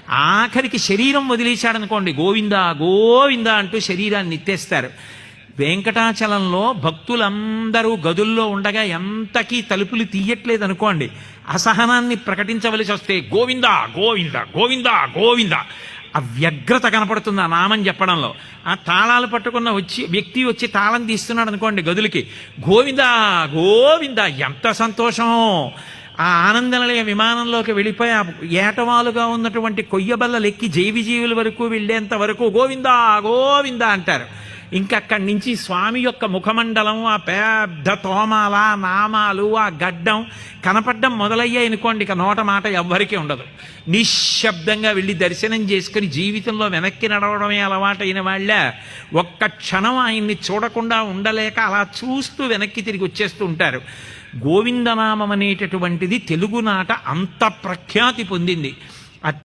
ఆఖరికి శరీరం వదిలేశాడనుకోండి, గోవిందా గోవిందా అంటూ శరీరాన్ని ఎత్తేస్తారు. వెంకటాచలంలో భక్తులందరూ గదుల్లో ఉండగా ఎంతకీ తలుపులు తీయట్లేదు అనుకోండి, అసహనాన్ని ప్రకటించవలసి వస్తే గోవిందా గోవిందా గోవిందా గోవిందా ఆ వ్యగ్రత కనపడుతుంది ఆ నామం చెప్పడంలో. ఆ తాళాలు పట్టుకున్న వ్యక్తి వచ్చి తాళం తీస్తున్నాడు అనుకోండి గదులకి, గోవిందా గోవిందా ఎంత సంతోషం. ఆ ఆనందనిలయ విమానంలోకి వెళ్ళిపోయి ఆ ఏటవాలుగా ఉన్నటువంటి కొయ్యబల్లలు ఎక్కి జైవిజీవుల వరకు వెళ్ళేంత వరకు గోవిందా గోవిందా అంటారు. ఇంకక్కడి నుంచి స్వామి యొక్క ముఖమండలం, ఆ పెద్ద తోమాల నామాలు, ఆ గడ్డం కనపడ్డం మొదలయ్యాయి అనుకోండి, ఇక నోట మాట ఎవ్వరికీ ఉండదు. నిశ్శబ్దంగా వెళ్ళి దర్శనం చేసుకుని జీవితంలో వెనక్కి నడవడమే అలవాటైన వాళ్ళ ఒక్క క్షణం ఆయన్ని చూడకుండా ఉండలేక అలా చూస్తూ వెనక్కి తిరిగి వచ్చేస్తూ ఉంటారు. గోవిందనామం అనేటటువంటిది తెలుగునాట అంత ప్రఖ్యాతి పొందింది.